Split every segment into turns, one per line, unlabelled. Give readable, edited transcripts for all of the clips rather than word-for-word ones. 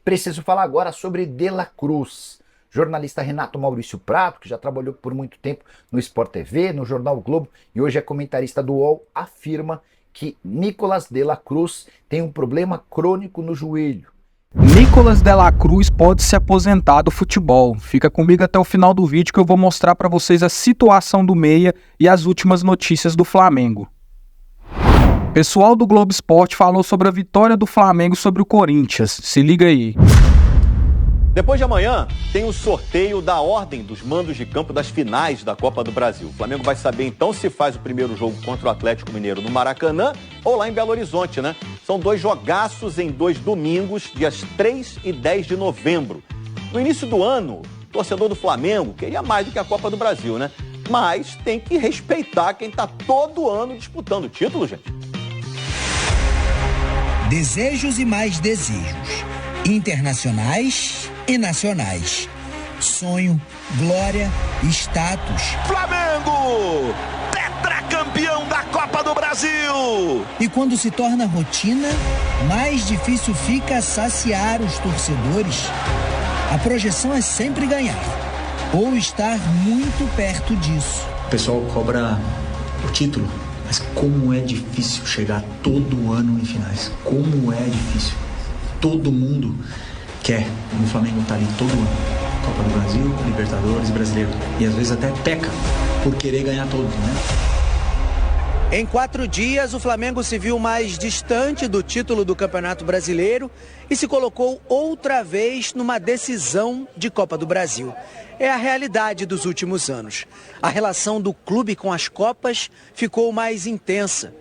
Preciso falar agora sobre De La Cruz. Jornalista Renato Maurício Prado, que já trabalhou por muito tempo no Sport TV, no Jornal Globo e hoje é comentarista do UOL, afirma que Nicolás De La Cruz tem um problema crônico no joelho.
Nicolás De La Cruz pode se aposentar do futebol. Fica comigo até o final do vídeo que eu vou mostrar para vocês a situação do meia e as últimas notícias do Flamengo. O pessoal do Globo Esporte falou sobre a vitória do Flamengo sobre o Corinthians. Se liga aí.
Depois de amanhã, tem o sorteio da ordem dos mandos de campo das finais da Copa do Brasil. O Flamengo vai saber então se faz o primeiro jogo contra o Atlético Mineiro no Maracanã ou lá em Belo Horizonte, né? São 2 jogaços em 2 domingos, dias 3 e 10 de novembro. No início do ano, o torcedor do Flamengo queria mais do que a Copa do Brasil, né? Mas tem que respeitar quem tá todo ano disputando o título, gente.
Desejos e mais desejos. Internacionais e nacionais. Sonho, glória, status.
Flamengo! Tetracampeão da Copa do Brasil!
E quando se torna rotina, mais difícil fica saciar os torcedores. A projeção é sempre ganhar, ou estar muito perto disso.
O pessoal cobra o título, mas como é difícil chegar todo ano em finais. Como é difícil. Todo mundo quer. O Flamengo tá ali todo ano. Copa do Brasil, Libertadores, Brasileiro. E às vezes até peca por querer ganhar todos, né?
Em 4 dias, o Flamengo se viu mais distante do título do Campeonato Brasileiro e se colocou outra vez numa decisão de Copa do Brasil. É a realidade dos últimos anos. A relação do clube com as Copas ficou mais intensa.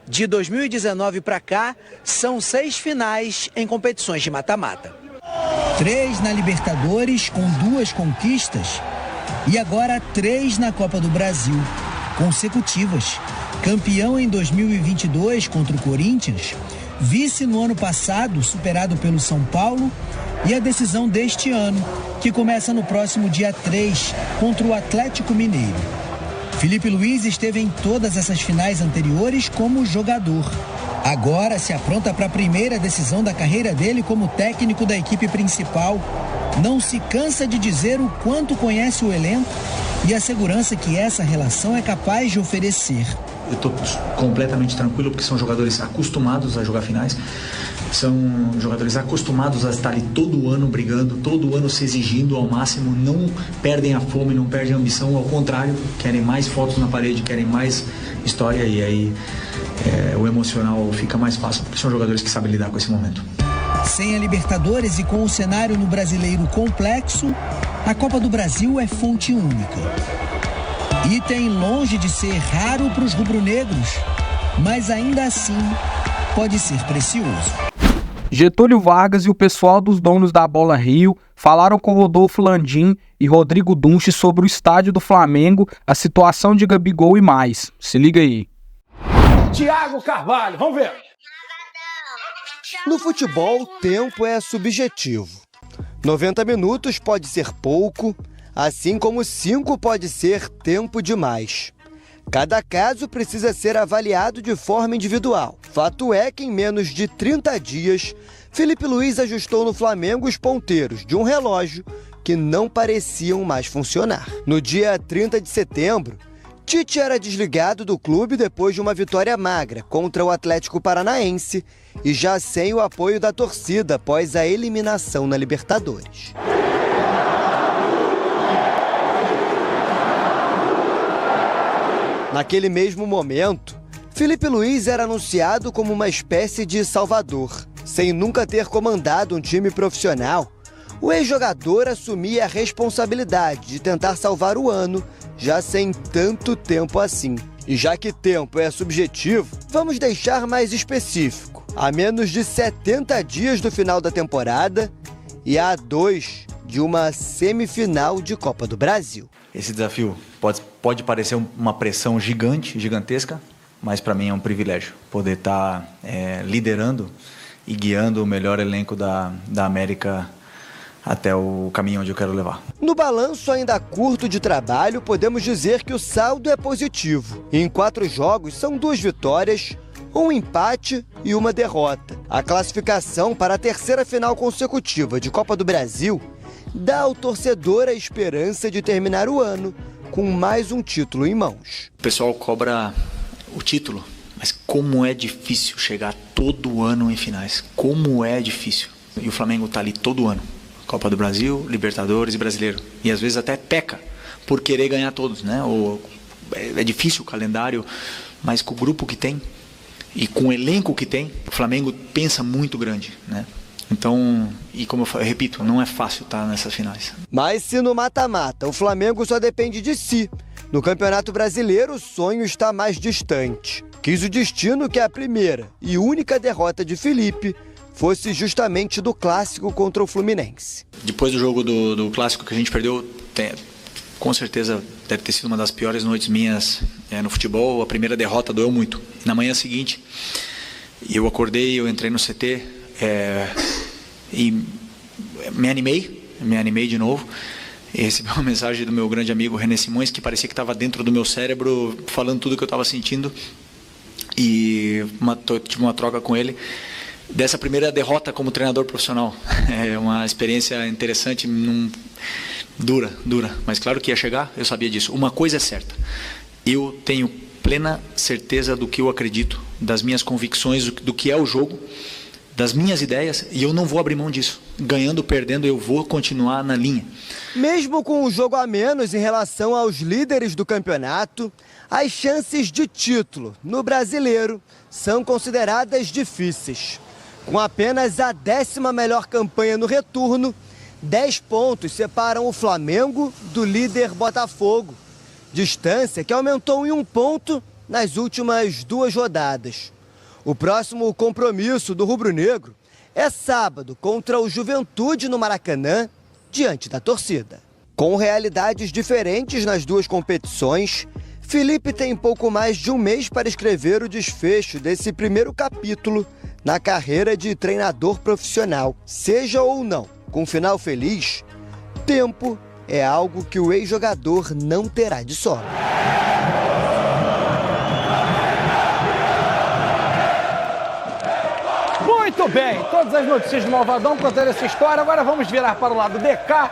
De 2019 para cá, são 6 finais em competições de mata-mata.
3 na Libertadores, com 2 conquistas. E agora 3 na Copa do Brasil, consecutivas. Campeão em 2022 contra o Corinthians, vice no ano passado, superado pelo São Paulo, e a decisão deste ano, que começa no próximo dia 3, contra o Atlético Mineiro. Felipe Luiz esteve em todas essas finais anteriores como jogador. Agora se apronta para a primeira decisão da carreira dele como técnico da equipe principal. Não se cansa de dizer o quanto conhece o elenco e a segurança que essa relação é capaz de oferecer.
Eu estou completamente tranquilo porque são jogadores acostumados a jogar finais. São jogadores acostumados a estar ali todo ano brigando, todo ano se exigindo ao máximo, não perdem a fome, não perdem a ambição, ao contrário, querem mais fotos na parede, querem mais história e aí o emocional fica mais fácil, porque são jogadores que sabem lidar com esse momento.
Sem a Libertadores e com o cenário no Brasileiro complexo, a Copa do Brasil é fonte única. Item longe de ser raro para os rubro-negros, mas ainda assim pode ser precioso.
Getúlio Vargas e o pessoal dos donos da Bola Rio falaram com Rodolfo Landim e Rodrigo Dunche sobre o estádio do Flamengo, a situação de Gabigol e mais. Se liga aí.
Thiago Carvalho, vamos ver.
No futebol, tempo é subjetivo. 90 minutos pode ser pouco, assim como 5 pode ser tempo demais. Cada caso precisa ser avaliado de forma individual. Fato é que em menos de 30 dias, Felipe Luiz ajustou no Flamengo os ponteiros de um relógio que não pareciam mais funcionar. No dia 30 de setembro, Tite era desligado do clube depois de uma vitória magra contra o Atlético Paranaense e já sem o apoio da torcida após a eliminação na Libertadores. Naquele mesmo momento, Felipe Luiz era anunciado como uma espécie de salvador. Sem nunca ter comandado um time profissional, o ex-jogador assumia a responsabilidade de tentar salvar o ano, já sem tanto tempo assim. E já que tempo é subjetivo, vamos deixar mais específico. A menos de 70 dias do final da temporada e a 2 de uma semifinal de Copa do Brasil.
Esse desafio pode parecer uma pressão gigantesca, mas para mim é um privilégio poder estar liderando e guiando o melhor elenco da América até o caminho onde eu quero levar.
No balanço ainda curto de trabalho, podemos dizer que o saldo é positivo. Em 4 jogos, são 2 vitórias, um empate e uma derrota. A classificação para a terceira final consecutiva de Copa do Brasil dá ao torcedor a esperança de terminar o ano com mais um título em mãos.
O pessoal cobra o título, mas como é difícil chegar todo ano em finais. Como é difícil. E o Flamengo está ali todo ano. Copa do Brasil, Libertadores e Brasileiro. E às vezes até peca por querer ganhar todos, né? É difícil o calendário, mas com o grupo que tem e com o elenco que tem, o Flamengo pensa muito grande, né? Então, e como eu repito, não é fácil estar nessas finais.
Mas se no mata-mata o Flamengo só depende de si, no Campeonato Brasileiro o sonho está mais distante. Quis o destino que a primeira e única derrota de Felipe fosse justamente do clássico contra o Fluminense.
Depois do jogo do clássico que a gente perdeu, com certeza deve ter sido uma das piores noites minhas no futebol. A primeira derrota doeu muito. Na manhã seguinte, eu acordei, eu entrei no CT e me animei de novo. E recebi uma mensagem do meu grande amigo René Simões, que parecia que estava dentro do meu cérebro, falando tudo que eu estava sentindo. E tive uma troca com ele dessa primeira derrota como treinador profissional. É uma experiência interessante, dura, mas claro que ia chegar, eu sabia disso. Uma coisa é certa, eu tenho plena certeza do que eu acredito, das minhas convicções, do que é o jogo, das minhas ideias, e eu não vou abrir mão disso. Ganhando ou perdendo, eu vou continuar na linha.
Mesmo com o jogo a menos em relação aos líderes do campeonato, as chances de título no Brasileiro são consideradas difíceis. Com apenas a 10ª melhor campanha no retorno, 10 pontos separam o Flamengo do líder Botafogo. Distância que aumentou em 1 ponto nas últimas 2 rodadas. O próximo compromisso do rubro-negro é sábado contra o Juventude no Maracanã, diante da torcida. Com realidades diferentes nas 2 competições, Felipe tem pouco mais de 1 mês para escrever o desfecho desse primeiro capítulo na carreira de treinador profissional. Seja ou não com final feliz, tempo é algo que o ex-jogador não terá de sobra.
Muito bem, todas as notícias do Malvadão contando essa história. Agora vamos virar para o lado DK.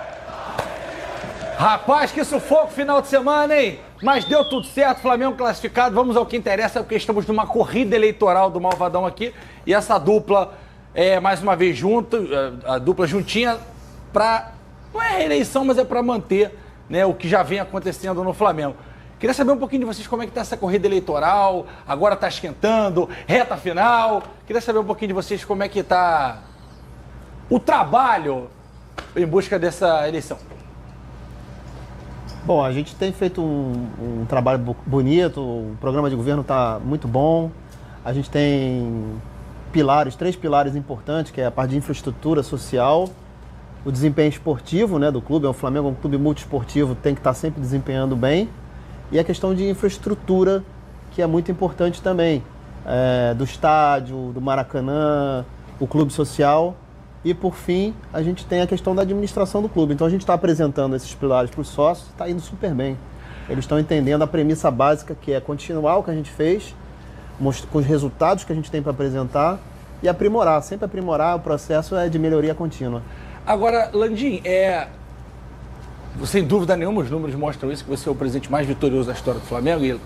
Rapaz, que sufoco final de semana, hein? Mas deu tudo certo, Flamengo classificado. Vamos ao que interessa, porque estamos numa corrida eleitoral do Malvadão aqui. E essa dupla, mais uma vez junto, a dupla juntinha, não é reeleição, mas é para manter, né, o que já vem acontecendo no Flamengo. Queria saber um pouquinho de vocês como é que está essa corrida eleitoral, agora está esquentando, reta final. Queria saber um pouquinho de vocês como é que está o trabalho em busca dessa eleição.
Bom, a gente tem feito um trabalho bonito, o programa de governo está muito bom. A gente tem 3 pilares importantes, que é a parte de infraestrutura social, o desempenho esportivo, né, do clube. O Flamengo é um clube multiesportivo, tem que estar sempre desempenhando bem. E a questão de infraestrutura, que é muito importante também, do estádio, do Maracanã, o clube social. E, por fim, a gente tem a questão da administração do clube. Então, a gente está apresentando esses pilares para os sócios, está indo super bem. Eles estão entendendo a premissa básica, que é continuar o que a gente fez, com os resultados que a gente tem para apresentar e aprimorar. Sempre aprimorar, o processo é de melhoria contínua. Agora, Landim,
sem dúvida nenhuma, os números mostram isso, que você é o presidente mais vitorioso da história do Flamengo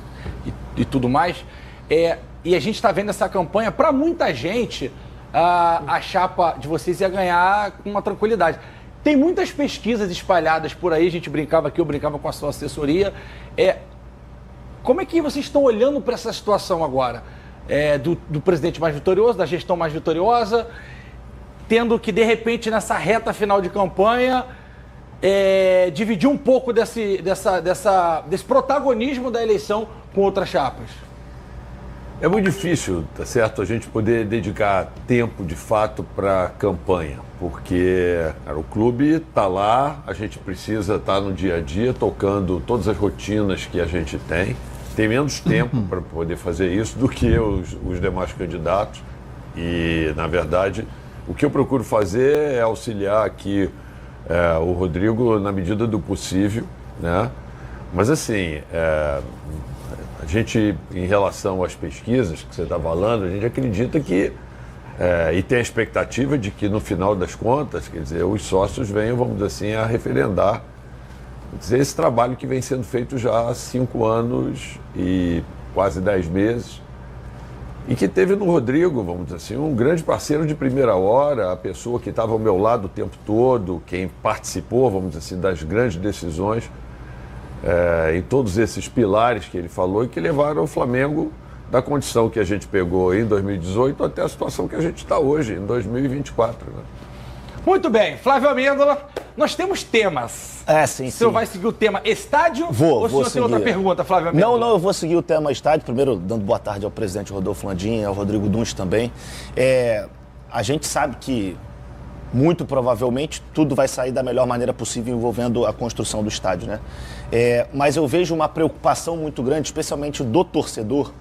e tudo mais. E a gente está vendo essa campanha, para muita gente, a chapa de vocês ia ganhar com uma tranquilidade. Tem muitas pesquisas espalhadas por aí, a gente brincava aqui, eu brincava com a sua assessoria. Como é que vocês estão olhando para essa situação agora? Do presidente mais vitorioso, da gestão mais vitoriosa, tendo que, de repente, nessa reta final de campanha, dividir um pouco desse protagonismo da eleição com outras chapas?
É muito difícil, tá certo, a gente poder dedicar tempo, de fato, para a campanha, porque o clube está lá, a gente precisa estar no dia a dia, tocando todas as rotinas que a gente tem menos tempo para poder fazer isso do que os demais candidatos. E, na verdade, o que eu procuro fazer é auxiliar aqui o Rodrigo na medida do possível, né? Mas, assim, a A gente, em relação às pesquisas que você está falando, a gente acredita que, e tem a expectativa de que no final das contas, quer dizer, os sócios venham, vamos dizer assim, a referendar esse trabalho que vem sendo feito já há 5 anos e quase 10 meses, e que teve no Rodrigo, vamos dizer assim, um grande parceiro de primeira hora, a pessoa que estava ao meu lado o tempo todo, quem participou, vamos dizer assim, das grandes decisões, em todos esses pilares que ele falou e que levaram o Flamengo da condição que a gente pegou em 2018 até a situação que a gente está hoje, em 2024. Né?
Muito bem, Flávio Amêndola, nós temos temas.
Sim,
O senhor vai seguir o tema estádio?
Vou
ou o senhor
seguir.
tem outra pergunta, Flávio Amêndola?
Não, eu vou seguir o tema estádio. Primeiro, dando boa tarde ao presidente Rodolfo Landim e ao Rodrigo Duns também. A gente sabe que, muito provavelmente, tudo vai sair da melhor maneira possível envolvendo a construção do estádio, né? Mas eu vejo uma preocupação muito grande, especialmente do torcedor,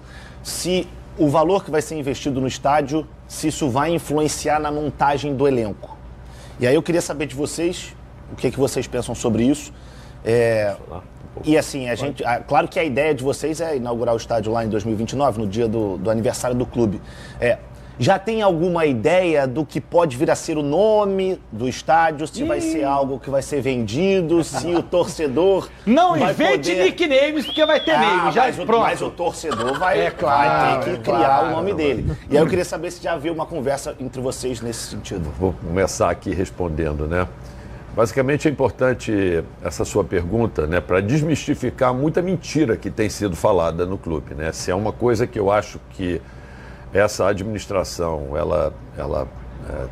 se o valor que vai ser investido no estádio, se isso vai influenciar na montagem do elenco. E aí eu queria saber de vocês, o que vocês pensam sobre isso. E assim, claro que a ideia de vocês é inaugurar o estádio lá em 2029, no dia do aniversário do clube. Já tem alguma ideia do que pode vir a ser o nome do estádio? Se vai ser algo que vai ser vendido, se o torcedor
Não
vai
invente
poder...
nicknames, porque vai ter name, já pronto.
Mas o torcedor vai ter que criar o nome dele. E aí eu queria saber se já havia uma conversa entre vocês nesse sentido.
Vou começar aqui respondendo, né? Basicamente é importante essa sua pergunta, né, para desmistificar muita mentira que tem sido falada no clube, né? Se é uma coisa que eu acho que essa administração, ela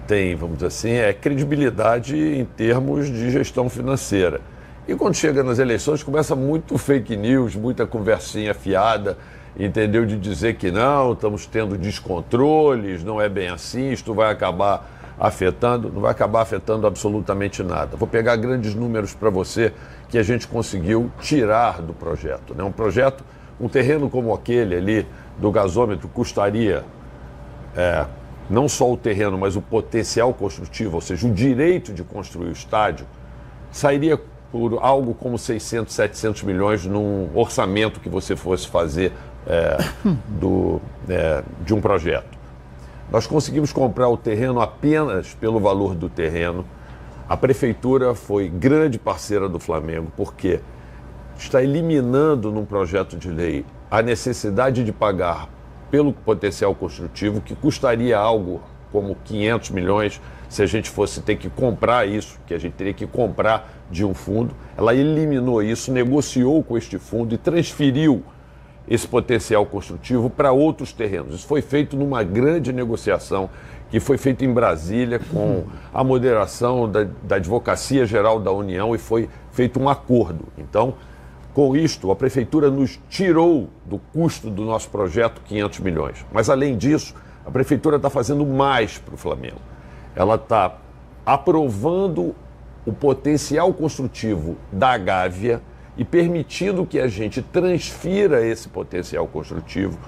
tem, vamos dizer assim, credibilidade em termos de gestão financeira. E quando chega nas eleições, começa muito fake news, muita conversinha fiada, entendeu? De dizer que não, estamos tendo descontroles, não é bem assim, isto vai acabar afetando, não vai acabar afetando absolutamente nada. Vou pegar grandes números para você que a gente conseguiu tirar do projeto, né? Um terreno como aquele ali, do gasômetro, custaria não só o terreno, mas o potencial construtivo, ou seja, o direito de construir o estádio, sairia por algo como 600, 700 milhões num orçamento que você fosse fazer de um projeto. Nós conseguimos comprar o terreno apenas pelo valor do terreno. A prefeitura foi grande parceira do Flamengo, porque está eliminando num projeto de lei a necessidade de pagar pelo potencial construtivo, que custaria algo como 500 milhões se a gente fosse ter que comprar isso, que a gente teria que comprar de um fundo. Ela eliminou isso, negociou com este fundo e transferiu esse potencial construtivo para outros terrenos. Isso foi feito numa grande negociação que foi feita em Brasília com a moderação da Advocacia Geral da União e foi feito um acordo. Então, com isto, a Prefeitura nos tirou do custo do nosso projeto 500 milhões. Mas, além disso, a Prefeitura está fazendo mais para o Flamengo. Ela está aprovando o potencial construtivo da Gávea e permitindo que a gente transfira esse potencial construtivo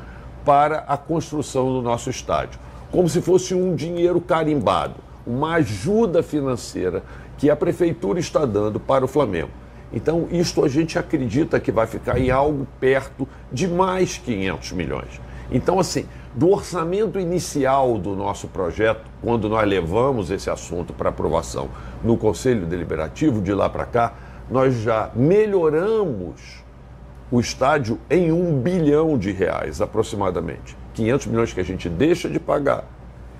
para a construção do nosso estádio. Como se fosse um dinheiro carimbado, uma ajuda financeira que a Prefeitura está dando para o Flamengo. Então, isto a gente acredita que vai ficar em algo perto de mais 500 milhões. Então, assim, do orçamento inicial do nosso projeto, quando nós levamos esse assunto para aprovação no Conselho Deliberativo, de lá para cá, nós já melhoramos o estádio em R$1 bilhão aproximadamente. 500 milhões que a gente deixa de pagar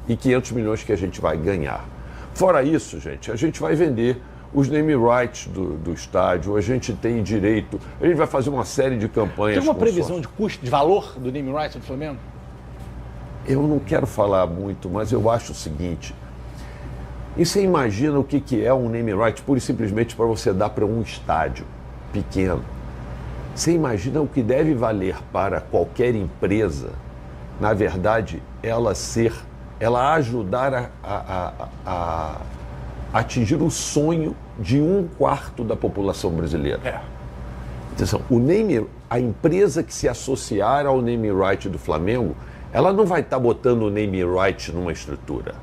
e 500 milhões que a gente vai ganhar. Fora isso, gente, a gente vai vender os name rights do estádio, a gente tem direito, a gente vai fazer uma série de campanhas.
Tem uma previsão de custo, de valor do name rights do Flamengo?
Eu não quero falar muito, mas eu acho o seguinte, e você imagina o que é um name right pura e simplesmente para você dar para um estádio pequeno. Você imagina o que deve valer para qualquer empresa, na verdade, ela ajudar a atingir o sonho de 1/4 da população brasileira. Atenção, a empresa que se associar ao name right do Flamengo, ela não vai estar botando o name right numa estrutura.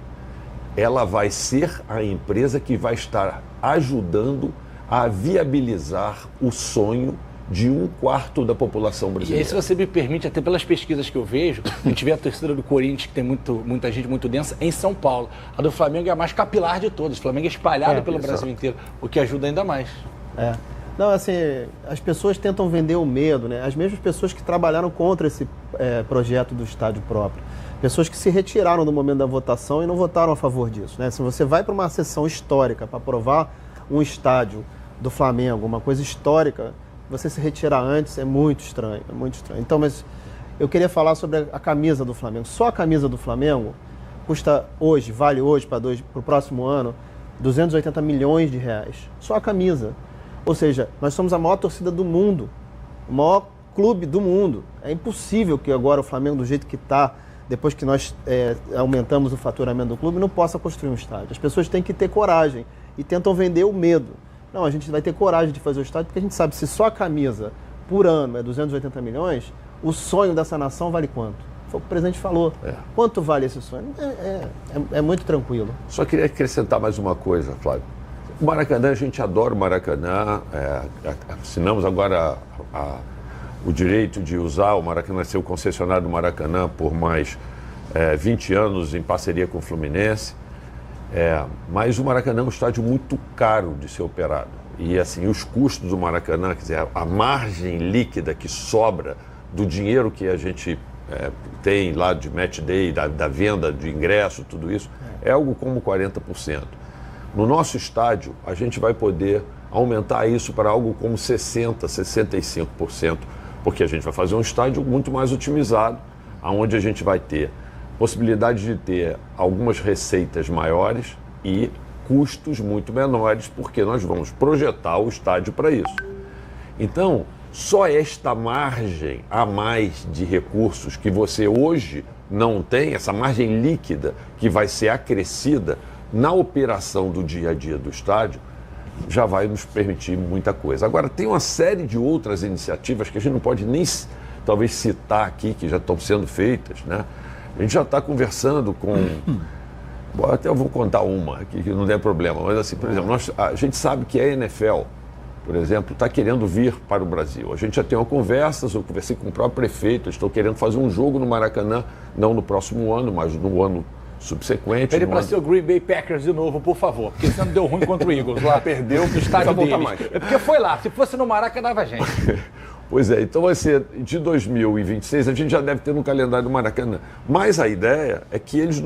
Ela vai ser a empresa que vai estar ajudando a viabilizar o sonho de 1/4 da população
E aí,
brasileira.
se você me permite, até pelas pesquisas que eu vejo, a gente vê a torcida do Corinthians, que tem muita gente muito densa, em São Paulo. A do Flamengo é a mais capilar de todas. O Flamengo é espalhado pelo Brasil inteiro, o que ajuda ainda mais.
Não, assim, as pessoas tentam vender o medo, né? As mesmas pessoas que trabalharam contra esse projeto do estádio próprio. Pessoas que se retiraram do momento da votação e não votaram a favor disso, né? Se você vai para uma sessão histórica para aprovar um estádio do Flamengo, uma coisa histórica, você se retirar antes é muito estranho, Então, mas eu queria falar sobre a camisa do Flamengo. Só a camisa do Flamengo custa hoje, vale hoje para o próximo ano, 280 milhões de reais. Só a camisa. Ou seja, nós somos a maior torcida do mundo, o maior clube do mundo. É impossível que agora o Flamengo, do jeito que está, depois que nós aumentamos o faturamento do clube, não possa construir um estádio. As pessoas têm que ter coragem e tentam vender o medo. Não, a gente vai ter coragem de fazer o estádio, porque a gente sabe, se só a camisa por ano é 280 milhões, o sonho dessa nação vale quanto? Foi o que o presidente falou. Quanto vale esse sonho? É muito tranquilo.
Só queria acrescentar mais uma coisa, Flávio. O Maracanã, a gente adora o Maracanã. Assinamos agora o direito de usar o Maracanã, ser o concessionário do Maracanã por mais 20 anos em parceria com o Fluminense. Mas o Maracanã é um estádio muito caro de ser operado. E assim, os custos do Maracanã, quer dizer, a margem líquida que sobra do dinheiro que a gente tem lá de match day, da venda de ingresso, tudo isso, é algo como 40%. No nosso estádio, a gente vai poder aumentar isso para algo como 60%, 65%, porque a gente vai fazer um estádio muito mais otimizado, onde a gente vai ter possibilidade de ter algumas receitas maiores e custos muito menores, porque nós vamos projetar o estádio para isso. Então, só esta margem a mais de recursos que você hoje não tem, essa margem líquida que vai ser acrescida na operação do dia a dia do estádio, já vai nos permitir muita coisa. Agora, tem uma série de outras iniciativas que a gente não pode nem, talvez, citar aqui, que já estão sendo feitas, né? A gente já está conversando com... Bom, até eu vou contar uma aqui, que não tem problema. Mas assim, por exemplo, a gente sabe que a NFL, por exemplo, está querendo vir para o Brasil. A gente já tem uma conversa, eu conversei com o próprio prefeito, eles estão querendo fazer um jogo no Maracanã, não no próximo ano, mas no ano subsequente.
Ele para ser o Green Bay Packers de novo, por favor, porque você não deu ruim contra o Eagles lá, perdeu no estádio deles. É porque foi lá, se fosse no Maracanã, dava gente.
Pois é, então vai ser de 2026, a gente já deve ter no calendário do Maracanã. Mas a ideia é que eles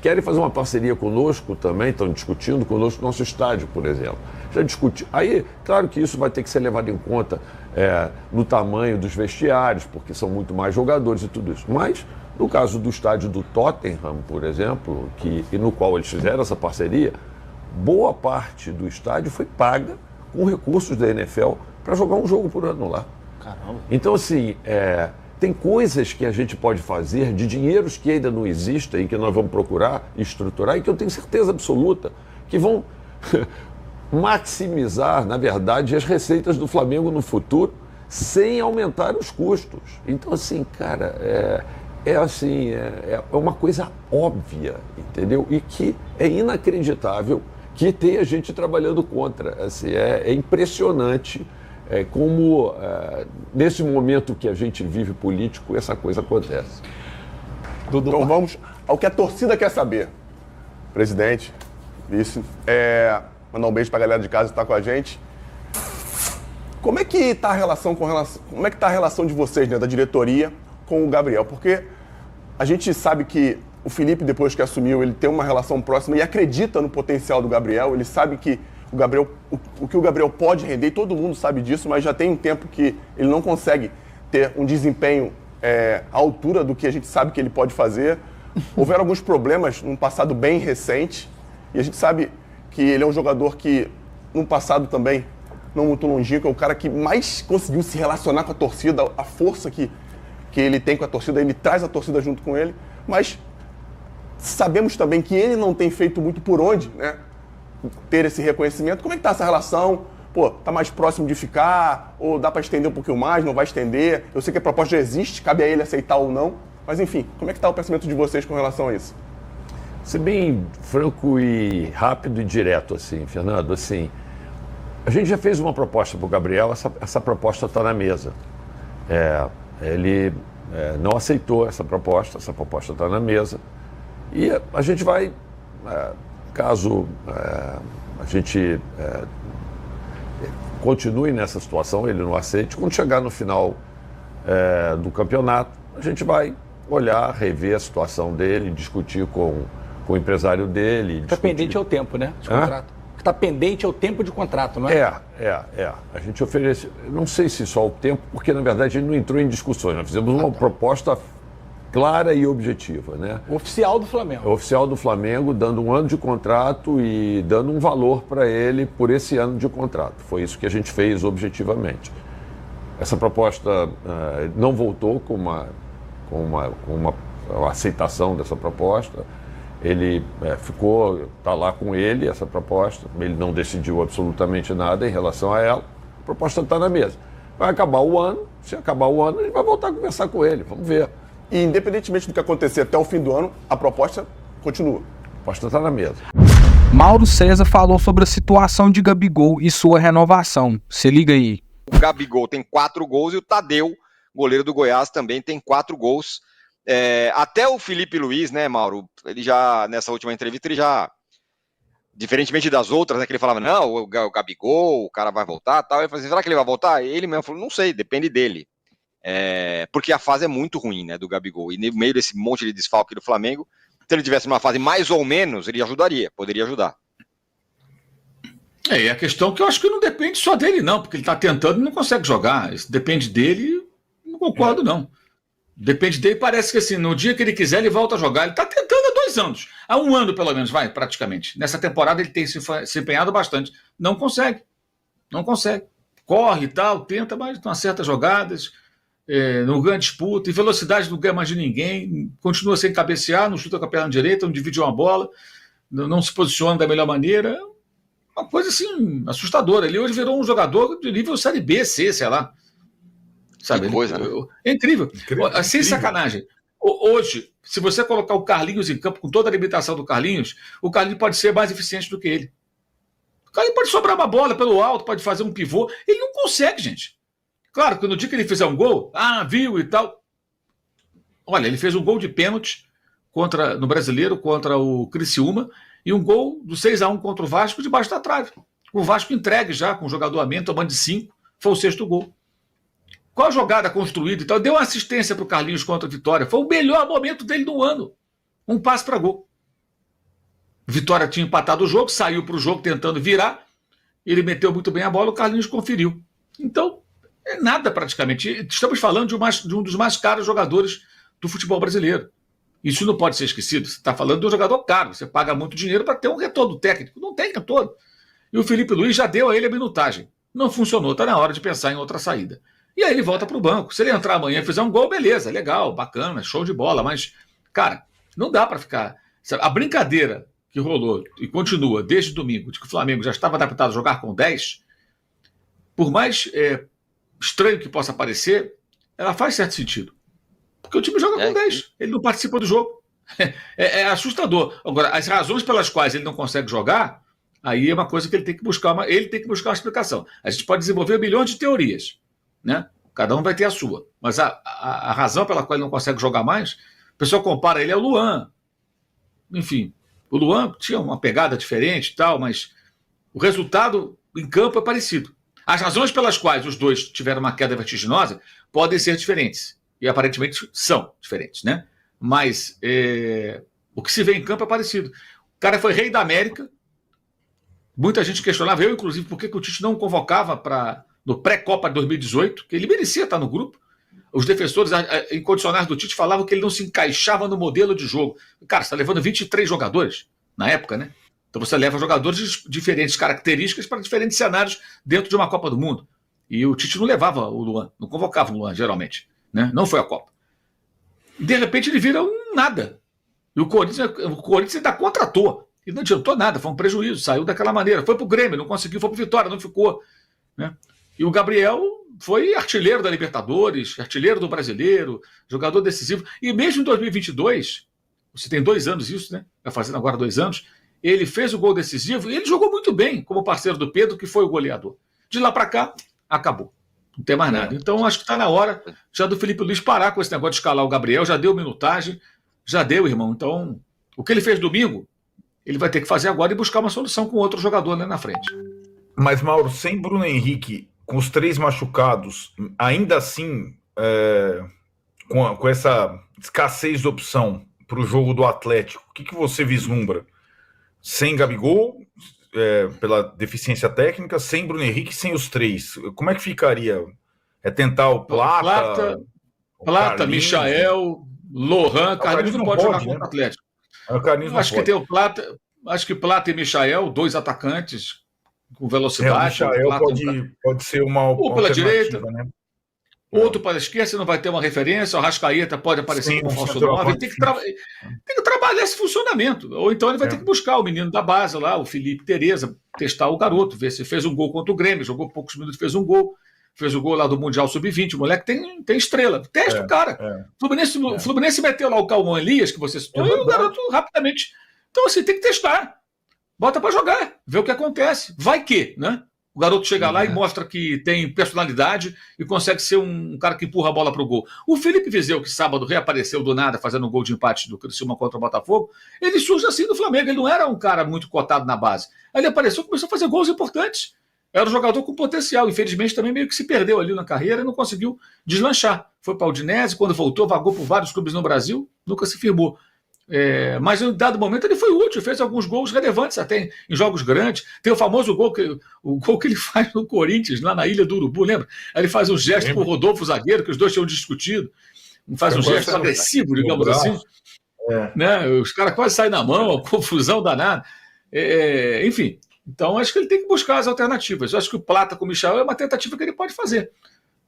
querem fazer uma parceria conosco também, estão discutindo conosco o nosso estádio, por exemplo. Já discuti. Aí, claro que isso vai ter que ser levado em conta no tamanho dos vestiários, porque são muito mais jogadores e tudo isso. Mas, no caso do estádio do Tottenham, por exemplo, e no qual eles fizeram essa parceria, boa parte do estádio foi paga com recursos da NFL para jogar um jogo por ano lá.
Caramba.
Então, assim, tem coisas que a gente pode fazer de dinheiros que ainda não existem e que nós vamos procurar estruturar e que eu tenho certeza absoluta que vão maximizar, na verdade, as receitas do Flamengo no futuro sem aumentar os custos. Então, assim, cara, é uma coisa óbvia, entendeu? E que é inacreditável que tenha gente trabalhando contra. Assim, é impressionante como, nesse momento que a gente vive político, essa coisa acontece.
Então vamos ao que a torcida quer saber. Presidente, vice, mandar um beijo pra galera de casa que está com a gente. Como é que está a relação como é que tá a relação de vocês, né, da diretoria, com o Gabriel? Porque a gente sabe que o Felipe, depois que assumiu, ele tem uma relação próxima e acredita no potencial do Gabriel. Ele sabe que o que o Gabriel pode render, e todo mundo sabe disso, mas já tem um tempo que ele não consegue ter um desempenho à altura do que a gente sabe que ele pode fazer. Houveram alguns problemas num passado bem recente e a gente sabe que ele é um jogador que, num passado também não muito longínquo, é o cara que mais conseguiu se relacionar com a torcida, a força que ele tem com a torcida, ele traz a torcida junto com ele, mas sabemos também que ele não tem feito muito por onde, né, ter esse reconhecimento. Como é que tá essa relação? Pô, tá mais próximo de ficar? Ou dá para estender um pouquinho mais, não vai estender? Eu sei que a proposta já existe, cabe a ele aceitar ou não, mas enfim, como é que tá o pensamento de vocês com relação a isso?
Ser bem franco e rápido e direto, assim, Fernando, assim, A gente já fez uma proposta para o Gabriel, essa proposta está na mesa. Ele não aceitou essa proposta está na mesa. E a gente vai, caso a gente continue nessa situação, ele não aceite, quando chegar no final do campeonato, a gente vai olhar, rever a situação dele, discutir com o empresário dele.
Está pendente ao tempo, né? De contrato. Está pendente ao tempo de contrato, não é?
A gente oferece, não sei se só o tempo, porque na verdade ele não entrou em discussões. Nós fizemos uma proposta clara e objetiva, né?
Oficial do Flamengo.
Oficial do Flamengo, dando 1 ano de contrato e dando um valor para ele por esse ano de contrato. Foi isso que a gente fez objetivamente. Essa proposta não voltou com uma aceitação dessa proposta. Ele está lá com ele, essa proposta. Ele não decidiu absolutamente nada em relação a ela. A proposta está na mesa. Vai acabar o ano. Se acabar o ano, a gente vai voltar a conversar com ele. Vamos ver.
E independentemente do que acontecer até o fim do ano, a proposta continua.
A proposta está na mesa.
Mauro César falou sobre a situação de Gabigol e sua renovação. Se liga aí.
O Gabigol tem 4 gols e o Tadeu, goleiro do Goiás, também tem 4 gols. Até o Felipe Luiz, né, Mauro, ele já, nessa última entrevista, ele já, diferentemente das outras, né, que ele falava, não, o Gabigol, o cara vai voltar, tal, ele falou assim, será que ele vai voltar? Ele mesmo falou, não sei, depende dele, porque a fase é muito ruim, né, do Gabigol, e no meio desse monte de desfalque do Flamengo, se ele tivesse uma fase mais ou menos, ele ajudaria, poderia ajudar.
E a questão que eu acho que não depende só dele, não, porque ele tá tentando e não consegue jogar, isso depende dele, não concordo, não. Depende dele, parece que assim, no dia que ele quiser, ele volta a jogar. Ele está tentando há 2 anos. Há 1 ano, pelo menos, praticamente. Nessa temporada ele tem se empenhado bastante. Não consegue. Não consegue. Corre e tal, tenta, mas não acerta jogadas, não ganha disputa, e velocidade não ganha mais de ninguém, continua sem cabecear, não chuta com a perna direita, não divide uma bola, não se posiciona da melhor maneira. Uma coisa assim, assustadora. Ele hoje virou um jogador de nível Série B, C, sei lá. Sabe? Que coisa, né? É incrível. Sem sacanagem. Hoje, se você colocar o Carlinhos em campo, com toda a limitação do Carlinhos, o Carlinhos pode ser mais eficiente do que ele. O Carlinhos pode sobrar uma bola pelo alto, pode fazer um pivô. Ele não consegue, gente. Claro que no dia que ele fizer um gol, viu e tal. Olha, ele fez um gol de pênalti no Brasileiro contra o Criciúma e um gol do 6-1 contra o Vasco debaixo da trave. O Vasco entregue já, com o jogador a menos, tomando de 5, foi o 6º gol. Qual a jogada construída e tal? Deu uma assistência para o Carlinhos contra a Vitória. Foi o melhor momento dele no ano. Um passe para gol. Vitória tinha empatado o jogo, saiu para o jogo tentando virar. Ele meteu muito bem a bola, o Carlinhos conferiu. Então, é nada praticamente. Estamos falando de um dos mais caros jogadores do futebol brasileiro. Isso não pode ser esquecido. Você está falando de um jogador caro. Você paga muito dinheiro para ter um retorno técnico. Não tem retorno. E o Felipe Luiz já deu a ele a minutagem. Não funcionou, está na hora de pensar em outra saída. E aí ele volta para o banco. Se ele entrar amanhã e fizer um gol, beleza, legal, bacana, show de bola. Mas, cara, não dá para ficar... A brincadeira que rolou e continua desde domingo, de que o Flamengo já estava adaptado a jogar com 10, por mais estranho que possa parecer, ela faz certo sentido. Porque o time joga com 10, ele não participa do jogo. É assustador. Agora, as razões pelas quais ele não consegue jogar, aí é uma coisa que ele tem que buscar uma explicação. A gente pode desenvolver milhões de teorias, né? Cada um vai ter a sua. Mas a razão pela qual ele não consegue jogar mais, o pessoal compara ele ao Luan. Enfim, o Luan tinha uma pegada diferente e tal, mas o resultado em campo é parecido. As razões pelas quais os dois tiveram uma queda vertiginosa podem ser diferentes. E aparentemente são diferentes, né? Mas o que se vê em campo é parecido. O cara foi rei da América. Muita gente questionava, eu inclusive, por que o Tite não convocava no pré-Copa de 2018, que ele merecia estar no grupo. Os defensores incondicionais do Tite falavam que ele não se encaixava no modelo de jogo. Cara, você está levando 23 jogadores na época, né? Então você leva jogadores de diferentes características para diferentes cenários dentro de uma Copa do Mundo. E o Tite não levava o Luan, não convocava o Luan, geralmente, né? Não foi a Copa. De repente ele vira um nada. E o Corinthians ainda contratou. E não adiantou nada, foi um prejuízo, saiu daquela maneira. Foi para o Grêmio, não conseguiu, foi para o Vitória, não ficou, né? E o Gabriel foi artilheiro da Libertadores, artilheiro do Brasileiro, jogador decisivo. E mesmo em 2022, você tem 2 anos isso, né? Vai fazendo agora 2 anos, ele fez o gol decisivo e ele jogou muito bem como parceiro do Pedro, que foi o goleador. De lá para cá, acabou. Não tem mais nada. Então, acho que está na hora já do Felipe Luiz parar com esse negócio de escalar o Gabriel. Já deu minutagem, já deu, irmão. Então, o que ele fez domingo, ele vai ter que fazer agora e buscar uma solução com outro jogador lá na frente.
Mas, Mauro, sem Bruno Henrique, com os 3 machucados, ainda assim, com essa escassez de opção para o jogo do Atlético, o que você vislumbra? Sem Gabigol, pela deficiência técnica, sem Bruno Henrique, sem os 3. Como é que ficaria? É tentar o Plata,
Michael, Lohan. Carlinhos não pode jogar contra o Atlético. Acho que tem o Plata, acho que Plata e Michael, 2 atacantes com velocidade.
O Michael pode ser uma
ou pela direita,
né?
Outro para a esquerda, se não vai ter uma referência. O Arrascaeta pode aparecer como falso 9. Ele tem que trabalhar esse funcionamento. Ou então ele vai ter que buscar o menino da base lá, o Felipe Tereza, testar o garoto, ver se fez um gol contra o Grêmio, jogou poucos minutos, fez um gol. Fez o gol lá do Mundial Sub-20. O moleque tem estrela. Testa o cara. O Fluminense meteu lá o Calmon Elias, que você citou, e o garoto rapidamente. Então, assim, tem que testar. Bota para jogar, vê o que acontece. Vai que, né? O garoto chega lá e mostra que tem personalidade e consegue ser um cara que empurra a bola para o gol. O Felipe Viseu, que sábado reapareceu do nada fazendo um gol de empate do Criciúma contra o Botafogo, ele surge assim do Flamengo. Ele não era um cara muito cotado na base. Aí ele apareceu e começou a fazer gols importantes. Era um jogador com potencial. Infelizmente também meio que se perdeu ali na carreira e não conseguiu deslanchar. Foi para o Udinese, quando voltou, vagou por vários clubes no Brasil, nunca se firmou. Mas em dado momento ele foi útil, fez alguns gols relevantes até em jogos grandes. Tem o famoso gol que ele faz no Corinthians, lá na Ilha do Urubu, lembra? Aí ele faz um gesto pro Rodolfo, zagueiro, que os dois tinham discutido. Faz um gesto agressivo, digamos assim. Né? Os caras quase saem na mão, confusão danada. Enfim, então acho que ele tem que buscar as alternativas. Eu acho que o Plata com o Michael é uma tentativa que ele pode fazer,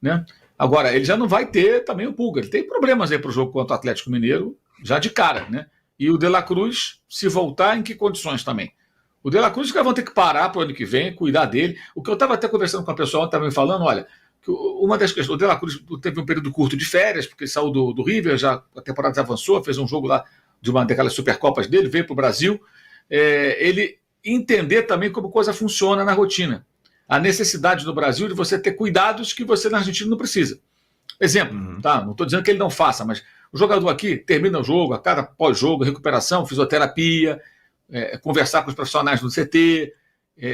né? Agora, ele já não vai ter também o Pulga. Ele tem problemas aí para o jogo contra o Atlético Mineiro, já de cara, né? E o De La Cruz, se voltar, em que condições também? O De La Cruz, os caras vão ter que parar para o ano que vem, cuidar dele. O que eu estava até conversando com a pessoa, estava me falando, olha, que uma das questões, o De La Cruz teve um período curto de férias, porque ele saiu do River, a temporada já avançou, fez um jogo lá de uma daquelas Supercopas dele, veio para o Brasil. Ele entender também como a coisa funciona na rotina. A necessidade no Brasil de você ter cuidados que você na Argentina não precisa. Exemplo, tá? Não estou dizendo que ele não faça, mas o jogador aqui termina o jogo, a cada pós-jogo, recuperação, fisioterapia, conversar com os profissionais do CT,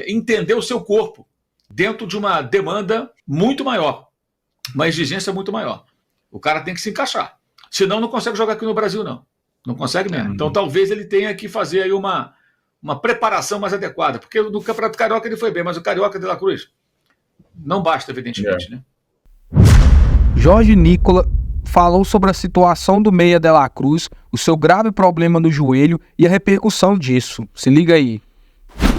entender o seu corpo dentro de uma demanda muito maior, uma exigência muito maior. O cara tem que se encaixar. Senão não consegue jogar aqui no Brasil, não. Não consegue mesmo. Então talvez ele tenha que fazer aí uma preparação mais adequada, porque no Campeonato Carioca ele foi bem, mas o Carioca de La Cruz não basta, evidentemente, né?
Jorge Nicola falou sobre a situação do meia De La Cruz, o seu grave problema no joelho e a repercussão disso. Se liga aí.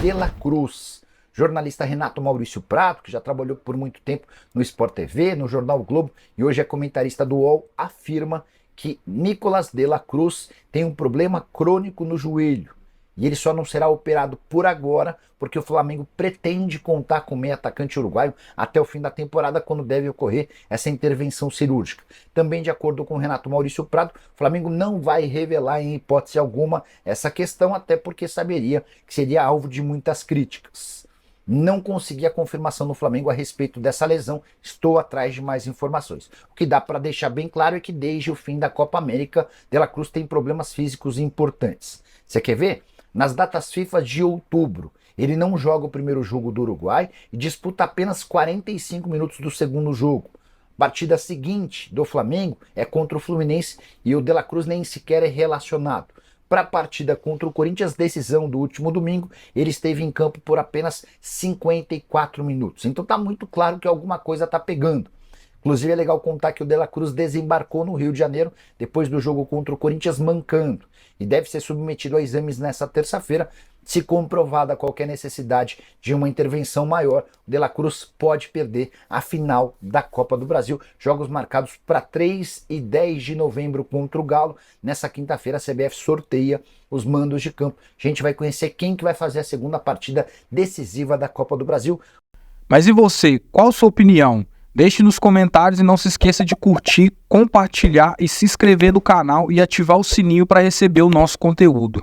De La Cruz. Jornalista Renato Maurício Prato, que já trabalhou por muito tempo no Sport TV, no Jornal o Globo e hoje é comentarista do UOL, afirma que Nicolas De La Cruz tem um problema crônico no joelho. E ele só não será operado por agora, porque o Flamengo pretende contar com o meio atacante uruguaio até o fim da temporada, quando deve ocorrer essa intervenção cirúrgica. Também de acordo com o Renato Maurício Prado, o Flamengo não vai revelar em hipótese alguma essa questão, até porque saberia que seria alvo de muitas críticas. Não consegui a confirmação no Flamengo a respeito dessa lesão, estou atrás de mais informações. O que dá para deixar bem claro é que desde o fim da Copa América, De La Cruz tem problemas físicos importantes. Você quer ver? Nas datas FIFA de outubro, ele não joga o primeiro jogo do Uruguai e disputa apenas 45 minutos do segundo jogo. Partida seguinte do Flamengo é contra o Fluminense e o De La Cruz nem sequer é relacionado. Para a partida contra o Corinthians, decisão do último domingo, ele esteve em campo por apenas 54 minutos. Então tá muito claro que alguma coisa tá pegando. Inclusive é legal contar que o De La Cruz desembarcou no Rio de Janeiro depois do jogo contra o Corinthians mancando e deve ser submetido a exames nessa terça-feira. Se comprovada qualquer necessidade de uma intervenção maior, o De La Cruz pode perder a final da Copa do Brasil. Jogos marcados para 3 e 10 de novembro contra o Galo. Nessa quinta-feira a CBF sorteia os mandos de campo. A gente vai conhecer quem que vai fazer a segunda partida decisiva da Copa do Brasil.
Mas e você? Qual a sua opinião? Deixe nos comentários e não se esqueça de curtir, compartilhar e se inscrever no canal e ativar o sininho para receber o nosso conteúdo.